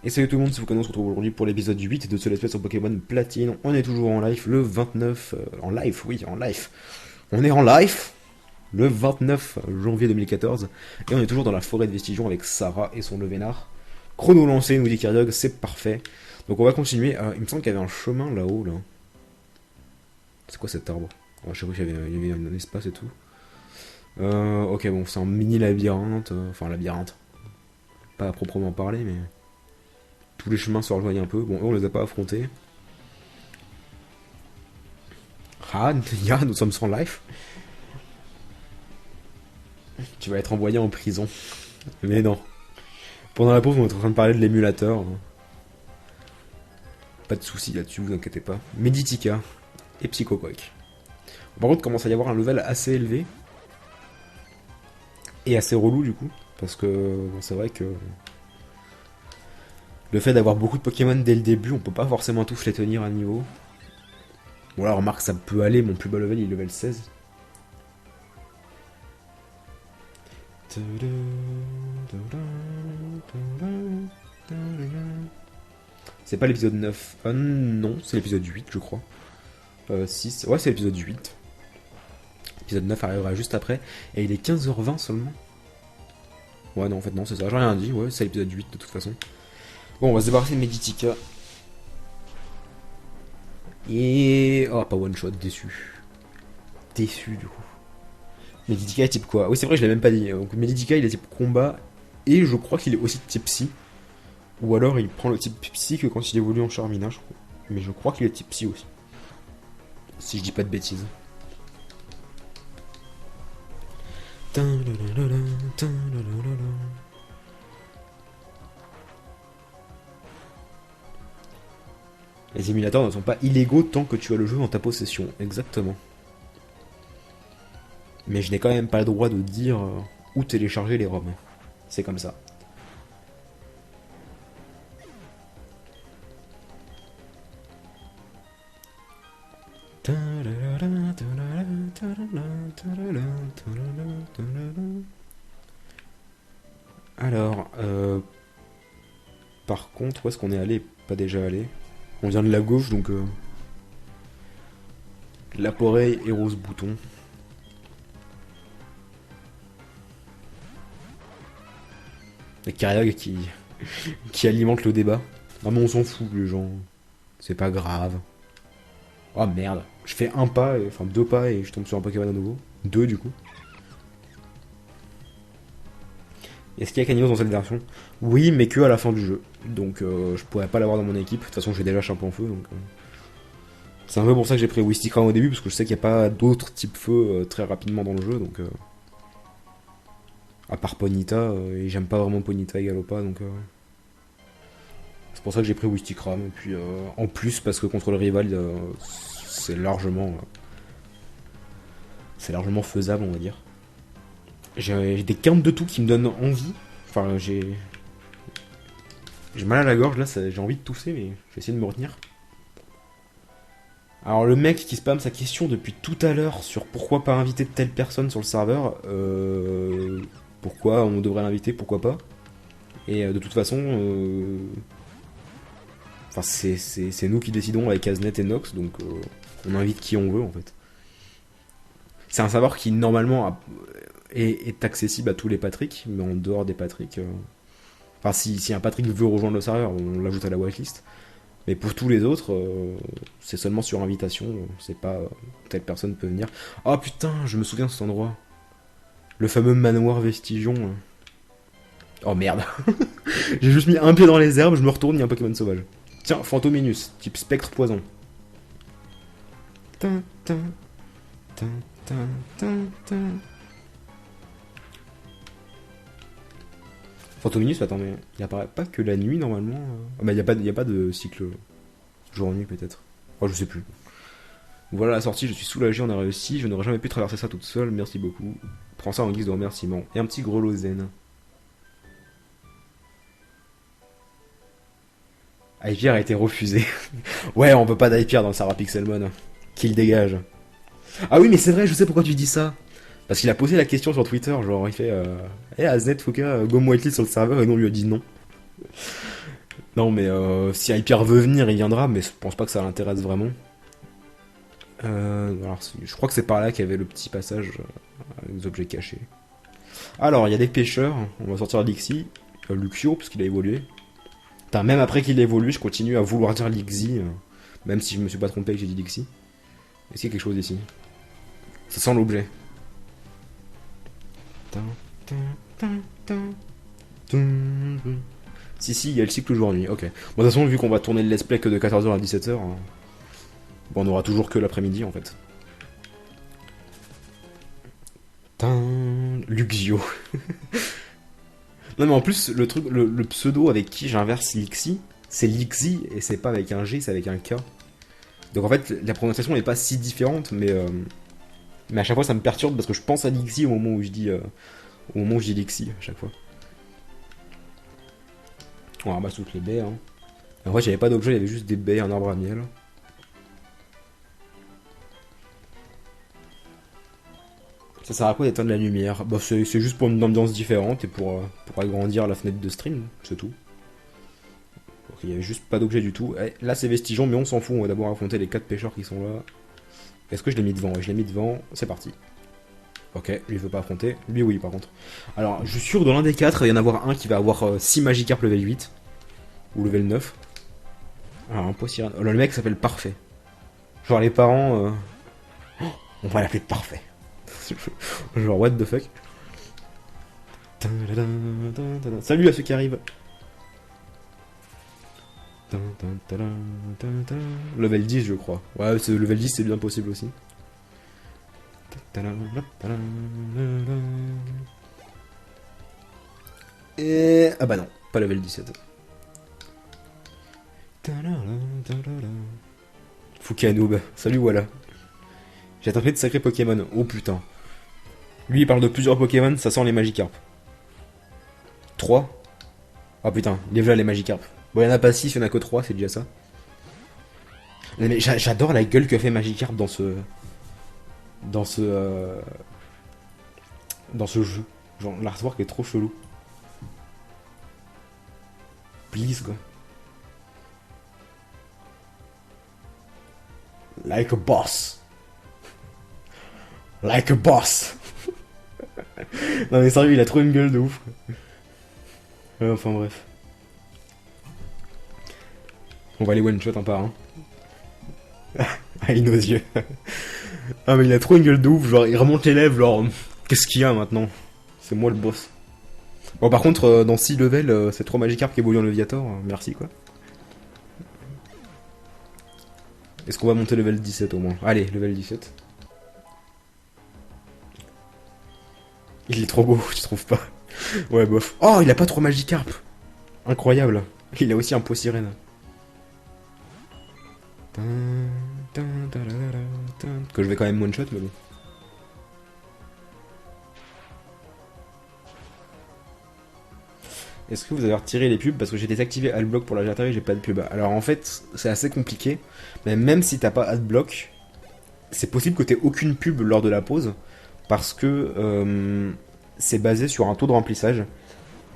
Et salut tout le monde, c'est Foucault, on se retrouve aujourd'hui pour l'épisode 8 de ce let's play sur Pokémon Platine. On est toujours en live le 29... en live, oui, en live. On est en live le 29 janvier 2014. Et on est toujours dans la forêt de Vestigion avec Sarah et son Levénard. Chrono lancé, nous dit Kyriog, c'est parfait. Donc on va continuer. Il me semble qu'il y avait un chemin là-haut, là. C'est quoi cet arbre? Je sais pas qu'il y avait un espace et tout. Ok, bon, c'est un mini labyrinthe. Enfin, labyrinthe. Pas à proprement parler, mais... tous les chemins se rejoignent un peu. Bon, eux, on les a pas affrontés. Ah, ya, nous sommes sans life. Tu vas être envoyé en prison. Mais non. Pendant la pause, on est en train de parler de l'émulateur. Pas de soucis là-dessus, vous inquiétez pas. Meditica et Psychoquake. Par contre, commence à y avoir un level assez élevé. Et assez relou du coup. Parce que bon, c'est vrai que... le fait d'avoir beaucoup de Pokémon dès le début, on peut pas forcément tous les tenir à niveau. Bon là, remarque, ça peut aller, mon plus bas level, il est level 16. C'est pas l'épisode 9. Non, c'est l'épisode 8, je crois. 6. Ouais, c'est l'épisode 8. L'épisode 9 arrivera juste après. Et il est 15h20 seulement. Ouais, non, en fait, non, c'est ça. J'ai rien dit. Ouais, c'est l'épisode 8 de toute façon. Bon, on va se débarrasser de Meditica. Et... oh, pas one shot, déçu. Déçu, du coup. Meditica est type quoi? Oui, c'est vrai, je l'ai même pas dit. Donc, Meditica, il est type combat. Et je crois qu'il est aussi type psy. Ou alors, il prend le type psy que quand il évolue en Charmina, je crois. Mais je crois qu'il est type psy aussi. Si je dis pas de bêtises. Les émulateurs ne sont pas illégaux tant que tu as le jeu en ta possession. Exactement. Mais je n'ai quand même pas le droit de dire où télécharger les ROM. C'est comme ça. Alors, par contre, où est-ce qu'on est allé? Pas déjà allé. On vient de la gauche, donc... la porée et rose bouton. Et Kyriog qui alimente le débat. Ah mais on s'en fout les gens. C'est pas grave. Oh merde. Je fais un pas, enfin deux pas et je tombe sur un Pokémon à nouveau. Deux du coup. Est-ce qu'il y a Canivos dans cette version? Oui, mais que à la fin du jeu. Donc je pourrais pas l'avoir dans mon équipe. De toute façon j'ai déjà Chapeau en feu. Donc, c'est un peu pour ça que j'ai pris Wistikram au début. Parce que je sais qu'il n'y a pas d'autres types feu très rapidement dans le jeu. Donc à part Ponyta. Et j'aime pas vraiment Ponyta et Galopa. Donc c'est pour ça que j'ai pris Wistikram. Et puis en plus parce que contre le rival c'est largement faisable on va dire. J'ai des quintes de tout qui me donnent envie. Enfin j'ai mal à la gorge là, j'ai envie de tousser mais je vais essayer de me retenir. Alors le mec qui spam sa question depuis tout à l'heure sur pourquoi pas inviter telle personne sur le serveur, pourquoi on devrait l'inviter, pourquoi pas. Et de toute façon, enfin c'est nous qui décidons avec Aznet et Nox, donc on invite qui on veut en fait. C'est un serveur qui normalement est accessible à tous les Patrick, mais en dehors des Patrick. Enfin si un Patrick veut rejoindre le serveur, on l'ajoute à la whitelist. Mais pour tous les autres, c'est seulement sur invitation. C'est pas telle personne peut venir. Oh putain, je me souviens de cet endroit. Le fameux manoir Vestigion. Oh merde. J'ai juste mis un pied dans les herbes, je me retourne, il y a un Pokémon sauvage. Tiens, Fantominus, type spectre poison. Tin, tin, tin, tin, tin, tin. Fantominus, attends, mais il apparaît pas que la nuit normalement. Ah bah y a pas de cycle jour-nuit peut-être. Oh, je sais plus. Voilà la sortie, je suis soulagé, on a réussi. Je n'aurais jamais pu traverser ça toute seule, merci beaucoup. Prends ça en guise de remerciement. Et un petit grelot zen. Hypierre a été refusé. Ouais, on peut pas d'Hypierre dans le Sarah Pixelmon. Qu'il dégage. Ah oui, mais c'est vrai, je sais pourquoi tu dis ça. Parce qu'il a posé la question sur Twitter, genre il fait Aznet Fouka, go whitelist sur le serveur, et nous on lui a dit non. Non, mais si Hyper veut venir, il viendra, mais je pense pas que ça l'intéresse vraiment. Alors, je crois que c'est par là qu'il y avait le petit passage avec les objets cachés. Alors, il y a des pêcheurs, on va sortir Lixi, Luxio, parce qu'il a évolué. Putain, même après qu'il ait évolué, je continue à vouloir dire Lixi, même si je me suis pas trompé et que j'ai dit Lixi. Est-ce qu'il y a quelque chose ici? Ça sent l'objet. Si, il y a le cycle jour-nuit, ok. Bon, de toute façon, vu qu'on va tourner le let's play que de 14h à 17h, bon, on aura toujours que l'après-midi en fait. Luxio. Non, mais en plus, le truc, le pseudo avec qui j'inverse Lixi, c'est Lixi et c'est pas avec un G, c'est avec un K. Donc en fait, la prononciation n'est pas si différente, mais à chaque fois ça me perturbe parce que je pense à Lixi au moment où je dis, Lixi à chaque fois. On ramasse toutes les baies. Hein. En vrai, j'avais pas d'objet, il y avait juste des baies, un arbre à miel. Ça sert à quoi d'éteindre la lumière? Bah, c'est juste pour une ambiance différente et pour agrandir la fenêtre de stream, c'est tout. Donc, il y avait juste pas d'objet du tout. Eh, là, c'est Vestigeon, mais on s'en fout, on va d'abord affronter les 4 pêcheurs qui sont là. Est-ce que je l'ai mis devant? Ouais, je l'ai mis devant, c'est parti. Ok, lui il veut pas affronter. Lui oui par contre. Alors je suis sûr que dans l'un des 4, il va y en avoir un qui va avoir 6 Magikarp level 8. Ou level 9. Alors un Poisirène. Oh, le mec s'appelle Parfait. Genre les parents... on va l'appeler Parfait. Genre what the fuck. Salut à ceux qui arrivent. Level 10 je crois. Ouais, level 10 c'est bien possible aussi. Et... ah bah non, pas level 17. Fukanoub, salut voilà. J'ai attrapé de sacrés Pokémon, oh putain. Lui il parle de plusieurs Pokémon, ça sent les Magikarp. 3. Oh putain, les voilà les Magikarp. Bon, il y en a pas 6, il y en a que 3, c'est déjà ça. Mais j'adore la gueule que fait Magikarp dans ce. Dans ce. Dans ce jeu. Genre, l'artwork est trop chelou. Please, quoi. Like a boss. Like a boss. Non, mais sérieux, il a trop une gueule de ouf. Enfin, bref. On va les one-shot un par un. Ah, il nos yeux. Ah, mais il a trop une gueule de ouf. Genre, il remonte les lèvres, genre. Qu'est-ce qu'il y a maintenant? C'est moi le boss. Bon, par contre, dans 6 levels, c'est 3 Magikarp qui évoluent en Leviator. Merci, quoi. Est-ce qu'on va monter level 17 au moins? Allez, level 17. Il est trop beau, tu trouves pas? Ouais, bof. Oh, il a pas 3 Magikarp. Incroyable. Il a aussi un pot sirène. Que je vais quand même one shot, mais bon. Est-ce que vous avez retiré les pubs? Parce que j'ai désactivé Adblock pour la Jatari et j'ai pas de pub. Alors en fait, c'est assez compliqué. Mais même si t'as pas Adblock, c'est possible que t'aies aucune pub lors de la pause. Parce que c'est basé sur un taux de remplissage.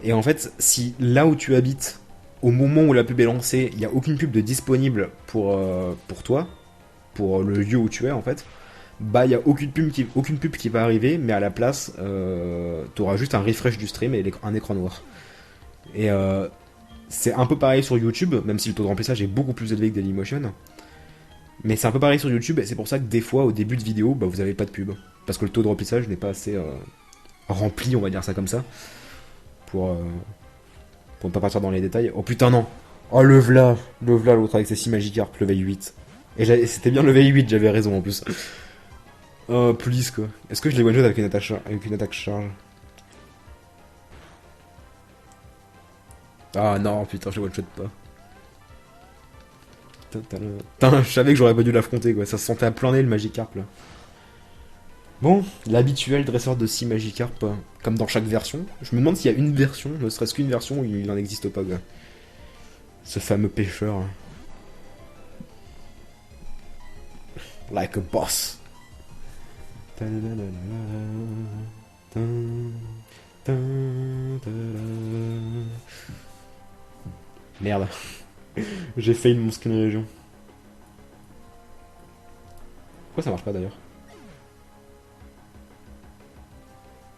Et en fait, si là où tu habites, au moment où la pub est lancée, il n'y a aucune pub de disponible pour toi, pour le lieu où tu es en fait, bah il n'y a aucune pub qui va arriver, mais à la place, tu auras juste un refresh du stream et un écran noir. Et c'est un peu pareil sur YouTube, même si le taux de remplissage est beaucoup plus élevé que Dailymotion. Mais c'est un peu pareil sur YouTube, et c'est pour ça que des fois, au début de vidéo, bah, vous avez pas de pub. Parce que le taux de remplissage n'est pas assez rempli, on va dire ça comme ça, pour ne pas partir dans les détails. Oh putain, non! Oh, le v'là, l'autre avec ses 6 Magikarp, level 8. Et c'était bien level 8, j'avais raison en plus. Oh, please quoi. Est-ce que je l'ai one-shot avec une attaque charge? Ah non, putain, je one-shot pas. Putain, je savais que j'aurais pas dû l'affronter quoi, ça se sentait à plein nez le Magikarp là. Bon, l'habituel dresseur de 6 Magikarp, comme dans chaque version. Je me demande s'il y a une version, ne serait-ce qu'une version où il n'en existe pas quoi. Ce fameux pêcheur. Like a boss. Merde. J'ai failli mon skin région. Pourquoi ça marche pas d'ailleurs?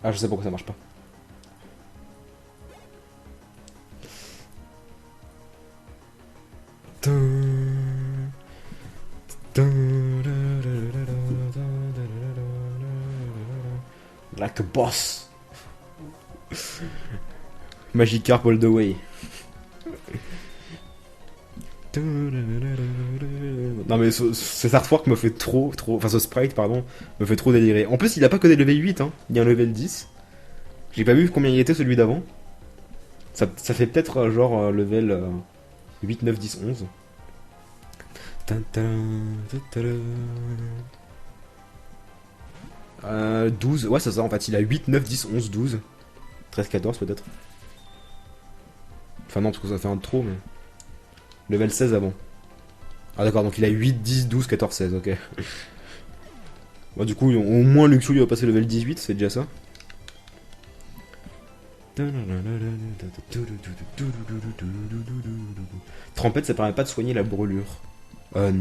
Ah, je sais pourquoi ça marche pas. Like a boss. Magikarp all the way. Non mais cet artwork me fait trop... Enfin ce sprite, pardon, me fait trop délirer. En plus, il a pas que des level 8, hein. Il y a un level 10. J'ai pas vu combien il était celui d'avant. Ça fait peut-être genre level 8, 9, 10, 11. 12, ouais c'est ça en fait, il a 8, 9, 10, 11, 12. 13, 14 peut-être. Enfin non, parce que ça fait un de trop, mais... Level 16 avant. Ah d'accord, donc il a 8, 10, 12, 14, 16, ok. Bon, du coup, au moins Luxio il va passer level 18, c'est déjà ça. Trempette, ça permet pas de soigner la brûlure. Alors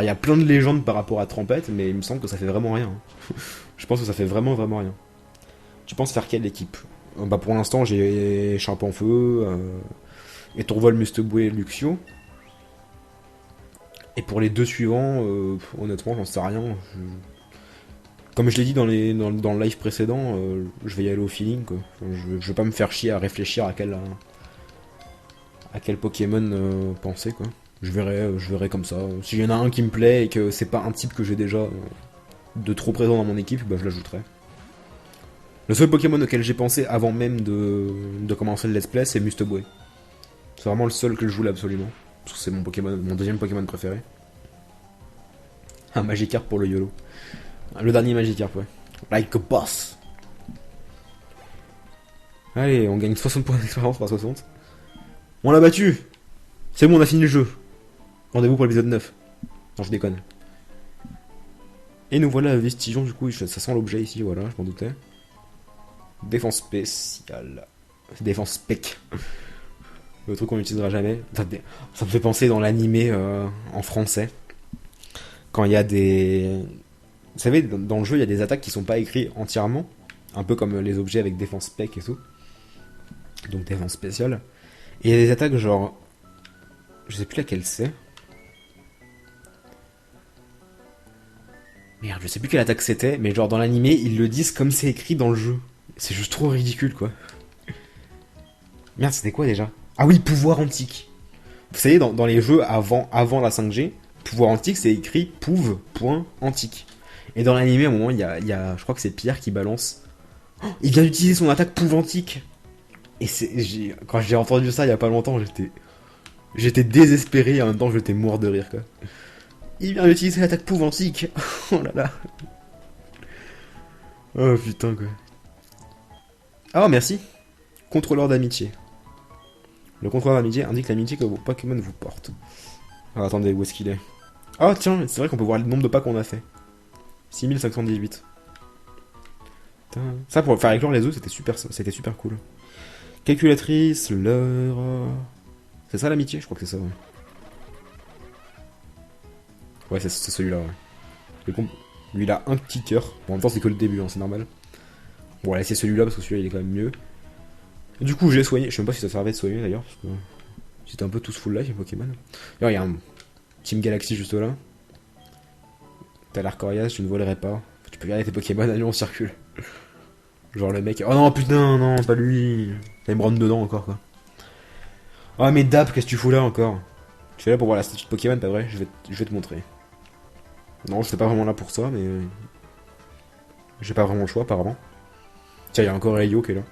il y a plein de légendes par rapport à Trempette, mais il me semble que ça fait vraiment rien. Je pense que ça fait vraiment rien. Tu penses faire quelle équipe? Bah pour l'instant j'ai Champ-en-Feu, et Tourvol, Musteboué et Luxio. Et pour les deux suivants, honnêtement j'en sais rien. Comme je l'ai dit dans le live précédent, je vais y aller au feeling quoi. Je vais pas me faire chier à réfléchir à quel Pokémon penser quoi. Je verrai comme ça. Si y en a un qui me plaît et que c'est pas un type que j'ai déjà de trop présent dans mon équipe, bah je l'ajouterai. Le seul Pokémon auquel j'ai pensé avant même de commencer le let's play, c'est Musteboué. C'est vraiment le seul que je voulais absolument. Parce que c'est mon deuxième Pokémon préféré. Un Magikarp pour le YOLO. Le dernier Magikarp, ouais. Like a boss. Allez, on gagne 60 points d'expérience par 60. On l'a battu. C'est bon, on a fini le jeu. Rendez-vous pour l'épisode 9. Non, je déconne. Et nous voilà à Vestigion, du coup, ça sent l'objet ici, voilà, je m'en doutais. Défense spéciale. Défense spec. Le truc qu'on n'utilisera jamais. Ça me fait penser dans l'animé en français. Quand il y a des... Vous savez, dans le jeu, il y a des attaques qui sont pas écrites entièrement. Un peu comme les objets avec défense spec et tout. Donc défense spéciale. Et il y a des attaques genre... Je sais plus laquelle c'est. Merde, je sais plus quelle attaque c'était, mais genre dans l'animé, ils le disent comme c'est écrit dans le jeu. C'est juste trop ridicule, quoi. Merde, c'était quoi déjà? Ah oui, pouvoir antique. Vous savez, dans les jeux avant la 5G, pouvoir antique, c'est écrit pouve.antique. Et dans l'animé, à un moment, il y a, je crois que c'est Pierre qui balance. Oh, il vient d'utiliser son attaque pouve antique. Et quand j'ai entendu ça il y a pas longtemps, j'étais désespéré et en même temps j'étais mort de rire, quoi. Il vient d'utiliser l'attaque pouve antique. Oh là là. Oh putain, quoi. Ah, merci. Contrôleur d'amitié. Le contrôleur d'amitié indique l'amitié que vos Pokémon vous portent. Ah, attendez, où est-ce qu'il est? Ah, tiens, c'est vrai qu'on peut voir le nombre de pas qu'on a fait. 6518. Ça, pour faire éclore les œufs, c'était super cool. Calculatrice, l'heure... C'est ça l'amitié? Je crois que c'est ça, ouais. Ouais, c'est celui-là, ouais. Lui, il a un petit cœur. Bon, en même temps, c'est que le début, hein, c'est normal. Bon, on va laisser celui-là, parce que celui-là, il est quand même mieux. Et du coup, je l'ai soigné. Je sais même pas si ça servait de soigner, d'ailleurs, parce que... C'était un peu tous full life, les Pokémon. D'ailleurs, il y a un Team Galaxy juste là. T'as l'Arcorias, je ne volerai pas. Tu peux garder tes Pokémon, allez, on circule. Genre le mec... Oh non, putain, non, pas lui. Il me rentre dedans encore, quoi. Oh, mais Dap, qu'est-ce que tu fous là, encore? Tu es là pour voir la statue de Pokémon, pas vrai? Je vais te montrer. Non, je suis pas vraiment là pour ça, mais... J'ai pas vraiment le choix, apparemment. Tiens, il y a encore Elio qui est là.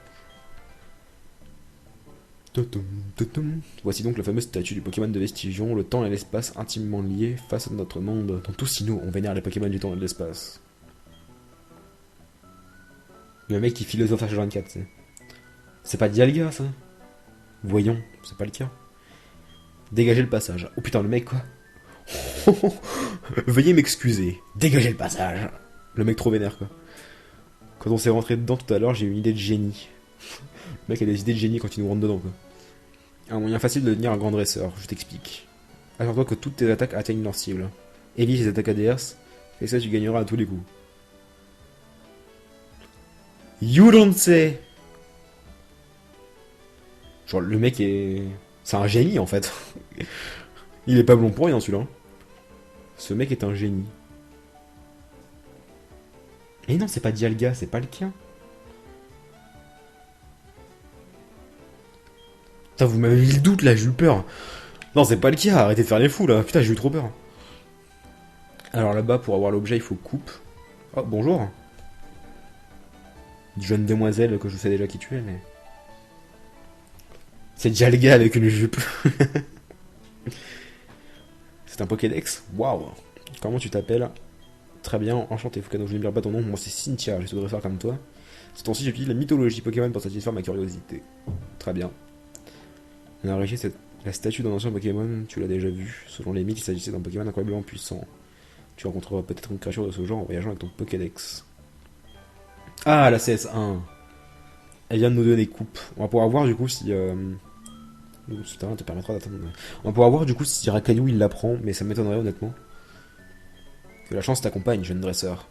Voici donc la fameuse statue du Pokémon de Vestigion, le temps et l'espace intimement liés face à notre monde. Dans tous signaux, on vénère les Pokémon du temps et de l'espace. Le mec qui philosophe H24, c'est. C'est pas Dialga, ça? Voyons, c'est pas le cas. Dégagez le passage. Oh putain, le mec, quoi. Veuillez m'excuser. Dégagez le passage. Le mec trop vénère, quoi. Quand on s'est rentré dedans tout à l'heure, j'ai eu une idée de génie. Le mec a des idées de génie quand il nous rentre dedans, quoi. Un moyen facile de devenir un grand dresseur, je t'explique. Assure-toi que toutes tes attaques atteignent leur cible. Évite les attaques ADS, et ça tu gagneras à tous les coups. You don't say! Genre le mec est... C'est un génie en fait. Il est pas blond pour rien celui-là. Ce mec est un génie. Et non, c'est pas Dialga, c'est pas le cas. Putain, vous m'avez mis le doute là, j'ai eu peur. Non, c'est pas le cas, arrêtez de faire les fous là. Putain, j'ai eu trop peur. Alors là-bas, pour avoir l'objet, il faut coupe. Oh, bonjour. Une jeune demoiselle que je sais déjà qui tu es, mais... C'est Dialga avec une jupe. C'est un Pokédex. Waouh. Comment tu t'appelles? Très bien, enchanté. Fukano, je n'oublie pas ton nom. Moi, c'est Cynthia. Je devrais faire comme toi. Ce temps-ci, j'utilise la mythologie Pokémon pour satisfaire ma curiosité. Très bien. On a réussi la statue d'un ancien Pokémon. Tu l'as déjà vu. Selon les mythes, il s'agissait d'un Pokémon incroyablement puissant. Tu rencontreras peut-être une créature de ce genre en voyageant avec ton Pokédex. Ah, la CS1. Elle vient de nous donner des coupes. On va pouvoir voir du coup si... Ce terrain te permettra d'atteindre... On va pouvoir voir du coup si Rakayu il l'apprend, mais ça m'étonnerait honnêtement. Que la chance t'accompagne, jeune dresseur.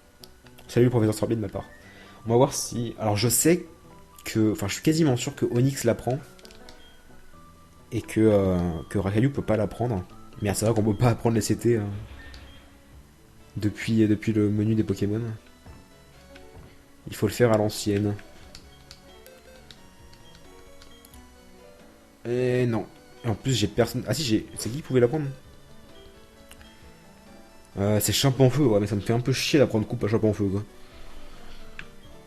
Salut professeur Starbly de ma part. On va voir si... Alors je sais que... Enfin je suis quasiment sûr que Onyx l'apprend. Et que Rakayu peut pas l'apprendre. Mais c'est vrai qu'on peut pas apprendre les CT depuis le menu des Pokémon. Il faut le faire à l'ancienne. Et non. Et en plus j'ai personne... Ah si j'ai... C'est qui pouvait l'apprendre? C'est Chape en feu, ouais, mais ça me fait un peu chier d'apprendre coupe à Chape en feu, quoi.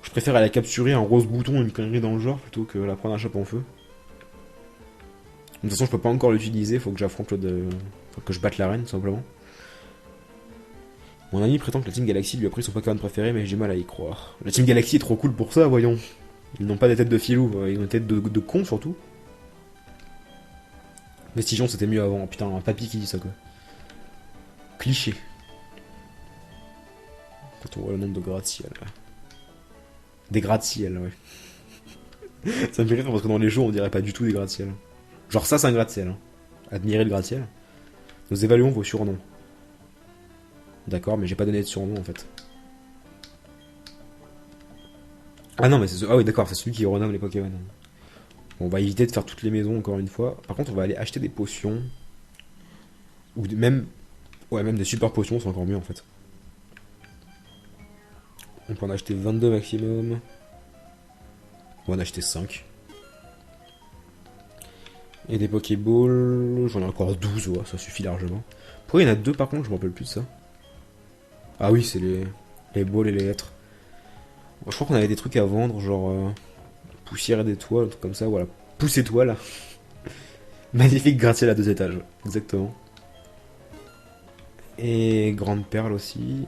Je préfère aller capturer un rose bouton, une connerie dans le genre, plutôt que la prendre à Chape en feu. De toute façon, je peux pas encore l'utiliser, faut que j'affronte faut que je batte l'arène, tout simplement. Mon ami prétend que la Team Galaxy lui a pris son Pokémon préféré, mais j'ai du mal à y croire. La Team Galaxy est trop cool pour ça, voyons. Ils n'ont pas des têtes de filou, ils ont des têtes de cons, surtout. Vestigion, c'était mieux avant. Putain, un papy qui dit ça, quoi. Cliché. Quand on voit le nombre de gratte-ciel. Des gratte-ciel, ouais. Ça me fait rire parce que dans les jeux, on dirait pas du tout des gratte-ciel. Genre ça, c'est un gratte-ciel. Hein. Admirez le gratte-ciel. Nous évaluons vos surnoms. D'accord, mais j'ai pas donné de surnom, en fait. Ah non, mais c'est... Ah oui, d'accord, c'est celui qui renomme les Pokémon. Bon, on va éviter de faire toutes les maisons, encore une fois. Par contre, on va aller acheter des potions. Ou même... Ouais, même des super potions, c'est encore mieux, en fait. On peut en acheter 22 maximum. On va en acheter 5. Et des Pokéballs, j'en ai encore 12, ouais, ça suffit largement. Pourquoi il y en a 2 par contre, je me rappelle plus de ça. Ah oui, c'est les balls et les lettres. Bon, je crois qu'on avait des trucs à vendre, genre poussière et d'étoiles, un truc comme ça, voilà. Pousse étoile. Magnifique gratte-ciel à 2 étages, exactement. Et grande perle aussi.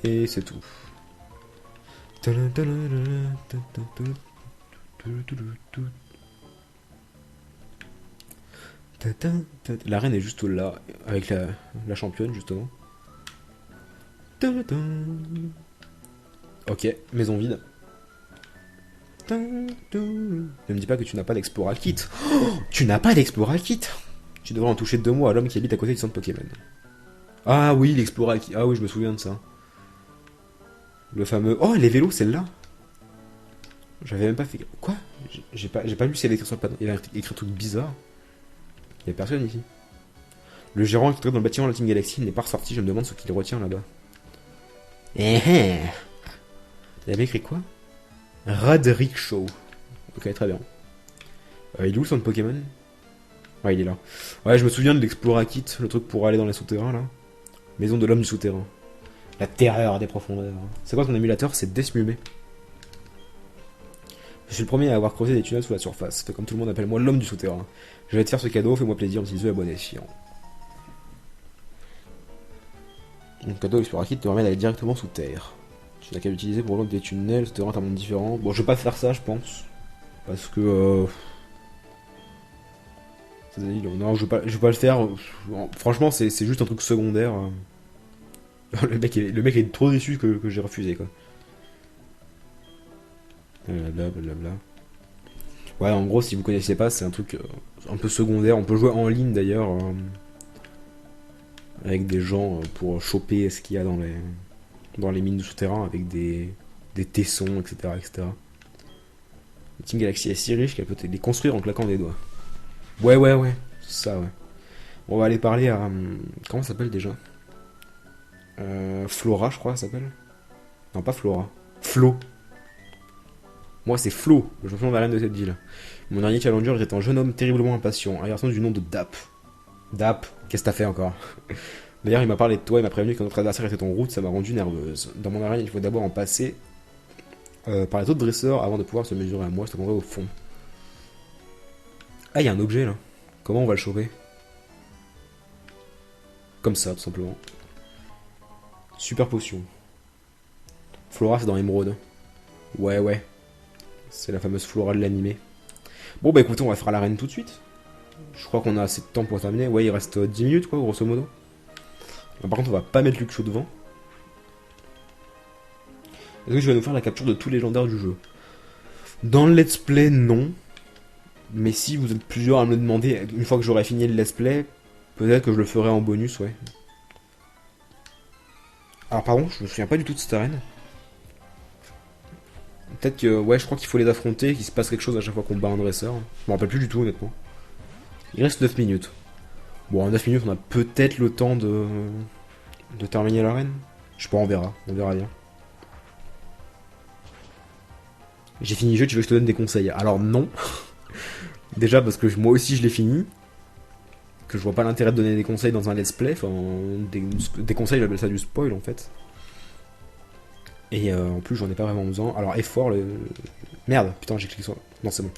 Et c'est tout. La reine est juste là, avec la championne justement. Ok, maison vide. Ne me dis pas que tu n'as pas d'Explora Kit. Oh, tu n'as pas d'Explora Kit. Tu devrais en toucher 2 mots à l'homme qui habite à côté du centre Pokémon. Ah oui, l'Explora Kit. Ah oui, je me souviens de ça. Le fameux... Oh, les vélos, celle-là. J'avais même pas fait... Quoi? J'ai pas lu si elle écrit sur le panneau. Il y avait écrit un truc bizarre. Il y a personne ici. Le gérant qui est dans le bâtiment de la Team Galaxy n'est pas ressorti, je me demande ce qu'il retient là-bas. Il avait écrit quoi? Radrick Show. Ok, très bien. Il est où le centre Pokémon? Ouais, il est là. Ouais, je me souviens de l'Explora Kit, le truc pour aller dans les souterrains là. Maison de l'homme du souterrain. La terreur des profondeurs. C'est quoi ton émulateur? C'est Desmumé. Je suis le premier à avoir creusé des tunnels sous la surface. Fait comme tout le monde, appelle-moi l'homme du souterrain. Je vais te faire ce cadeau, fais-moi plaisir, utilise à bon escient. Mon cadeau Explorer Kit te permet d'aller directement sous terre. Tu n'as qu'à l'utiliser pour rejoindre des tunnels, souterrains, un monde différent. Bon, je vais pas faire ça, je pense. Parce que... Non, je vais pas le faire. Franchement, c'est juste un truc secondaire. Le mec est trop déçu que j'ai refusé, quoi. Blablabla. Ouais, en gros, si vous connaissez pas, c'est un truc un peu secondaire. On peut jouer en ligne d'ailleurs, avec des gens pour choper ce qu'il y a dans les mines de souterrain, avec des tessons, etc. etc. Le Team Galaxy est si riche qu'elle peut les construire en claquant des doigts. Ouais, ouais, ouais, c'est ça, ouais. On va aller parler à. Comment ça s'appelle déjà? Flora, je crois, ça s'appelle. Non, pas Flora. Flo. Moi, c'est Flo, le champion de l'arène de cette ville. Mon dernier challenger était un jeune homme terriblement impatient, un garçon du nom de Dap. Dap, qu'est-ce que t'as fait encore? D'ailleurs, il m'a parlé de toi, il m'a prévenu que notre adversaire était en route, ça m'a rendu nerveuse. Dans mon arène, il faut d'abord en passer par les autres dresseurs avant de pouvoir se mesurer à moi, je te prendrai au fond. Ah, il y a un objet là. Comment on va le choper? Comme ça, tout simplement. Super potion. Flora, c'est dans Emerald. Ouais, ouais. C'est la fameuse Flora de l'animé. Bon, bah écoutez, on va faire l'arène tout de suite. Je crois qu'on a assez de temps pour terminer. Ouais, il reste 10 minutes, quoi, grosso modo. Par contre, on va pas mettre Luke Shaw devant. Est-ce que tu vas nous faire la capture de tous les légendaires du jeu? Dans le let's play, non. Mais si vous êtes plusieurs à me le demander, une fois que j'aurai fini le let's play, peut-être que je le ferai en bonus, ouais. Alors pardon, je me souviens pas du tout de cette arène. Peut-être que, ouais, je crois qu'il faut les affronter, qu'il se passe quelque chose à chaque fois qu'on bat un dresseur. Je me rappelle plus du tout, honnêtement. Il reste 9 minutes. Bon, en 9 minutes, on a peut-être le temps de terminer l'arène. Je sais pas, on verra bien. J'ai fini le jeu, tu veux que je te donne des conseils? Alors non. Déjà parce que moi aussi je l'ai fini. Que je vois pas l'intérêt de donner des conseils dans un let's play. Enfin, des conseils, j'appelle ça du spoil en fait. Et en plus, j'en ai pas vraiment besoin. Alors, effort, merde, putain, j'ai cliqué sur. Non, c'est bon.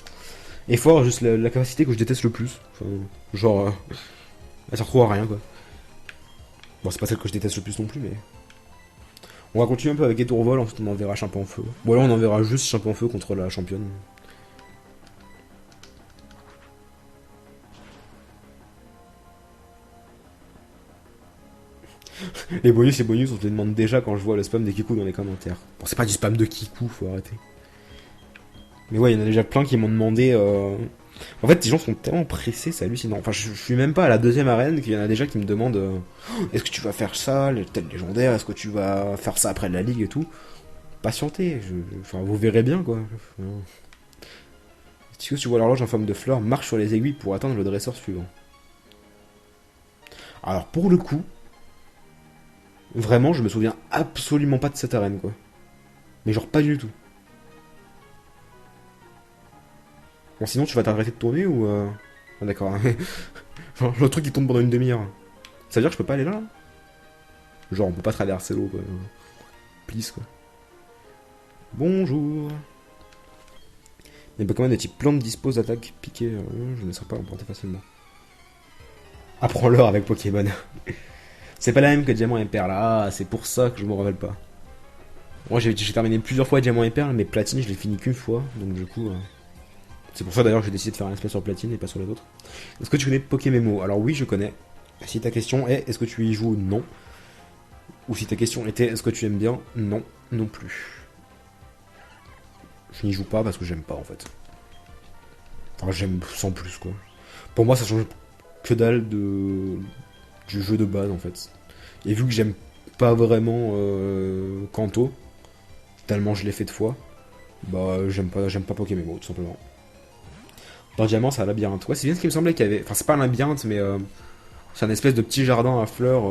Effort, juste la capacité que je déteste le plus. Enfin, genre, elle se retrouve à rien quoi. Bon, c'est pas celle que je déteste le plus non plus, mais. On va continuer un peu avec Étourvol, ensuite on enverra Chimpanfeu en feu. Bon, là on enverra juste Chimpanfeu en feu contre la championne. Les bonus, on te les demande déjà quand je vois le spam des Kikou dans les commentaires. Bon, c'est pas du spam de Kikou, faut arrêter. Mais ouais, il y en a déjà plein qui m'ont demandé. En fait, les gens sont tellement pressés, c'est hallucinant. Enfin, je suis même pas à la deuxième arène qu'il y en a déjà qui me demandent est-ce que tu vas faire ça, les têtes légendaires, est-ce que tu vas faire ça après la ligue et tout. Patientez, enfin, vous verrez bien quoi. Si tu vois l'horloge en forme de fleur, marche sur les aiguilles pour atteindre le dresseur suivant. Alors, pour le coup, vraiment, je me souviens absolument pas de cette arène quoi. Mais genre pas du tout. Bon, sinon, tu vas t'arrêter de tourner ou. Ah, d'accord. Genre, le truc qui tombe pendant une demi-heure. Ça veut dire que je peux pas aller là? Genre, on peut pas traverser l'eau, quoi. Please, quoi. Bonjour. Les Pokémon de type plante disposent d'attaques piquées. Je ne laisserai pas emporter facilement. Apprends-leur avec Pokémon. C'est pas la même que Diamant et Perle. Ah, c'est pour ça que je me rappelle pas. Moi, j'ai terminé plusieurs fois Diamant et Perle, mais Platine, je l'ai fini qu'une fois. Donc, du coup. C'est pour ça d'ailleurs que j'ai décidé de faire un espèce sur Platine et pas sur les autres. Est-ce que tu connais Pokémon? Alors oui, je connais. Si ta question est est-ce que tu y joues? Non. Ou si ta question était est-ce que tu aimes bien? Non, non plus. Je n'y joue pas parce que j'aime pas en fait. Enfin, j'aime sans plus quoi. Pour moi, ça change que dalle du jeu de base en fait. Et vu que j'aime pas vraiment Kanto, tellement je l'ai fait de fois, bah j'aime pas Pokémon tout simplement. Dans Diamant, c'est un labyrinthe. Ouais, c'est bien ce qui me semblait qu'il y avait. Enfin, c'est pas un labyrinthe, mais c'est un espèce de petit jardin à fleurs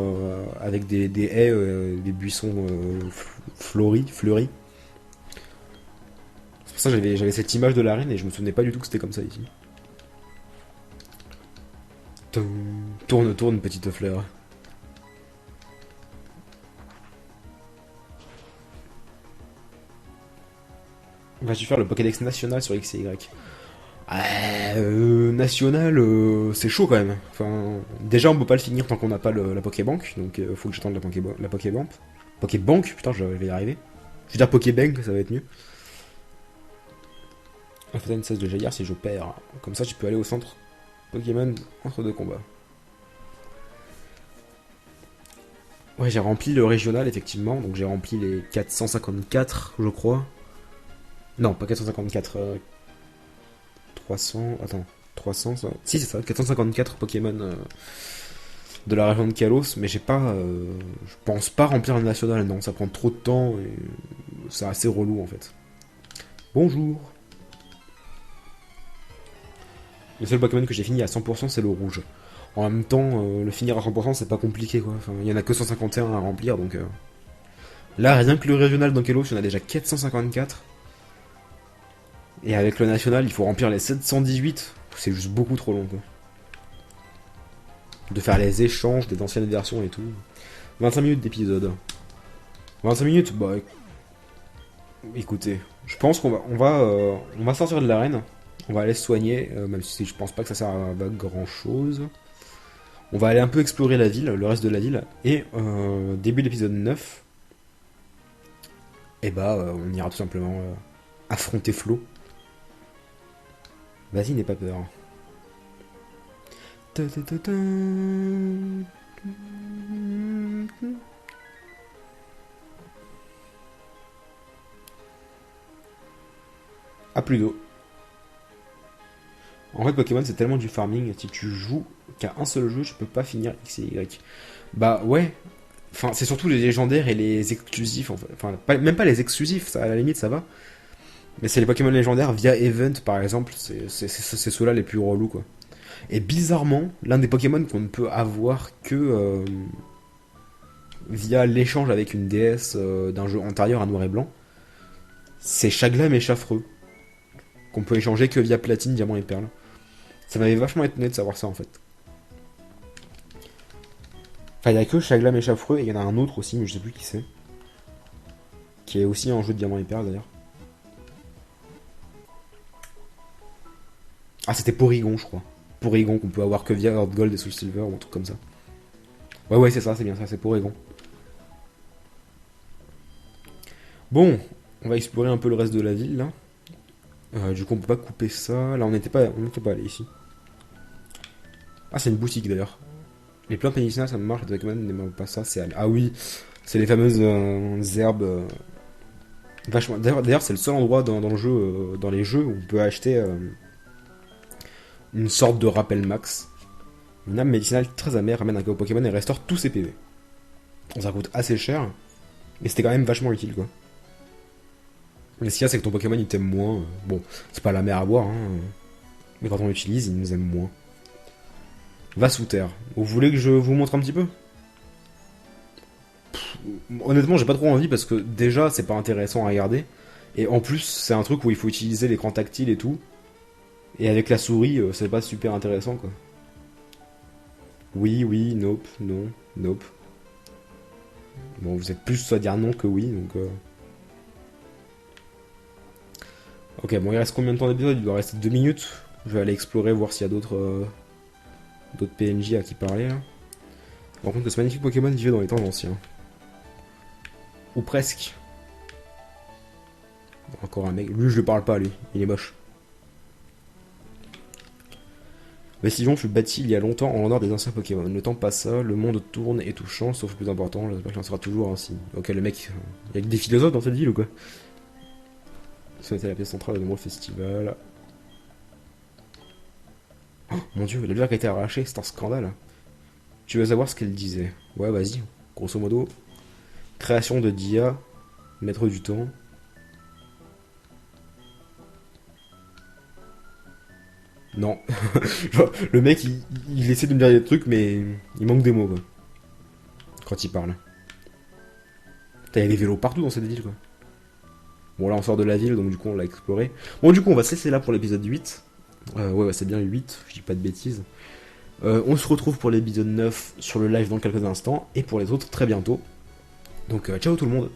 avec des haies, des buissons fleuris. C'est pour ça que j'avais cette image de l'arène et je me souvenais pas du tout que c'était comme ça ici. Tourne, tourne, petite fleur. Vas-tu faire le Pokédex national sur X et Y? National, c'est chaud quand même. Enfin, déjà, on peut pas le finir tant qu'on n'a pas la Pokébank, donc faut que j'attende la Pokébank. Pokébank, putain, je vais y arriver. Je vais dire Pokébank, ça va être mieux. La fontaine cesse de jaillir si je perds. Comme ça, tu peux aller au centre Pokémon entre deux combats. Ouais, j'ai rempli le régional, effectivement. Donc j'ai rempli les 454, je crois. Non, pas 454. 300... Attends, 300... Si, c'est ça, 454 Pokémon de la région de Kalos, mais j'ai pas... je pense pas remplir le national, non, ça prend trop de temps, et c'est assez relou, en fait. Bonjour. Le seul Pokémon que j'ai fini à 100%, c'est le rouge. En même temps, le finir à 100%, c'est pas compliqué, quoi. Enfin, il y en a que 151 à remplir, donc... Là, rien que le régional dans Kalos, il y en a déjà 454. Et avec le national, il faut remplir les 718. C'est juste beaucoup trop long, quoi. De faire les échanges des anciennes versions et tout. 25 minutes d'épisode. 25 minutes, bah... Écoutez, je pense qu'on va sortir de l'arène. On va aller se soigner, même si je pense pas que ça sert à grand chose. On va aller un peu explorer la ville, le reste de la ville. Et début de l'épisode 9, et bah on ira tout simplement affronter Flo. Vas-y, n'aie pas peur. Ah, plus d'eau. En fait, Pokémon, c'est tellement du farming. Si tu joues qu'à un seul jeu, je peux pas finir X et Y. Bah ouais. Enfin, c'est surtout les légendaires et les exclusifs. Enfin, même pas les exclusifs, ça, à la limite, ça va. Mais c'est les Pokémon légendaires via Event, par exemple. C'est ceux-là les plus relous, quoi. Et bizarrement, l'un des Pokémon qu'on ne peut avoir que via l'échange avec une déesse d'un jeu antérieur à Noir et Blanc, c'est Chaglam et Chafreux. Qu'on peut échanger que via Platine, Diamant et Perle. Ça m'avait vachement étonné de savoir ça, en fait. Enfin, il n'y a que Chaglam et Chafreux, et il y en a un autre aussi, mais je sais plus qui c'est. Qui est aussi un jeu de Diamant et Perle, d'ailleurs. Ah, c'était Porygon, je crois. Porygon qu'on peut avoir que via Earth Gold et Soul Silver, ou un truc comme ça. Ouais, c'est ça, c'est bien ça, c'est Porygon. Bon, on va explorer un peu le reste de la ville, là. Du coup, on peut pas couper ça. Là, on n'était pas allé ici. Ah, c'est une boutique d'ailleurs. Les plantes médicinales, ça marche. Les Pokémon n'aiment pas ça. Ah oui, c'est les fameuses herbes. Vachement. D'ailleurs, c'est le seul endroit dans le jeu, dans les jeux où on peut acheter une sorte de rappel max. Une âme médicinale très amère ramène un cas au Pokémon et restaure tous ses PV. Bon, ça coûte assez cher, mais c'était quand même vachement utile, quoi. Mais ce qu'il y a, c'est que ton Pokémon il t'aime moins. Bon, c'est pas la mer à boire, hein. Mais quand on l'utilise, il nous aime moins. Va sous terre. Vous voulez que je vous montre un petit peu? Honnêtement, j'ai pas trop envie parce que déjà, c'est pas intéressant à regarder. Et en plus, c'est un truc où il faut utiliser l'écran tactile et tout. Et avec la souris, c'est pas super intéressant, quoi. Oui, nope, non, nope. Bon, vous êtes plus à dire non que oui, donc... Ok, bon, il reste combien de temps d'épisode? Il doit rester 2 minutes. Je vais aller explorer, voir s'il y a d'autres PNJ à qui parler, là. Par contre, que ce magnifique Pokémon vivait dans les temps anciens. Ou presque. Encore un mec. Lui, je lui parle pas, lui. Il est moche. Vestigion fut bâti il y a longtemps en l'honneur des anciens Pokémon. Le temps passa, le monde tourne et tout change, sauf le plus important, j'espère qu'il en sera toujours ainsi. Ok, le mec... Il y a des philosophes dans cette ville ou quoi? C'était la pièce centrale de nombreux festivals. Oh mon dieu, la bière qui a été arrachée, c'est un scandale. Tu veux savoir ce qu'elle disait? Ouais, vas-y. Grosso modo, création de Dia, maître du temps. Non. Genre, le mec, il essaie de me dire des trucs, mais il manque des mots, quoi. Quand il parle. Putain, il y a des vélos partout dans cette ville, quoi. Bon, là, on sort de la ville, donc du coup, on l'a exploré. Bon, du coup, on va se laisser là pour l'épisode 8. Ouais, c'est bien 8, je dis pas de bêtises. On se retrouve pour l'épisode 9 sur le live dans quelques instants, et pour les autres, très bientôt. Donc, ciao tout le monde.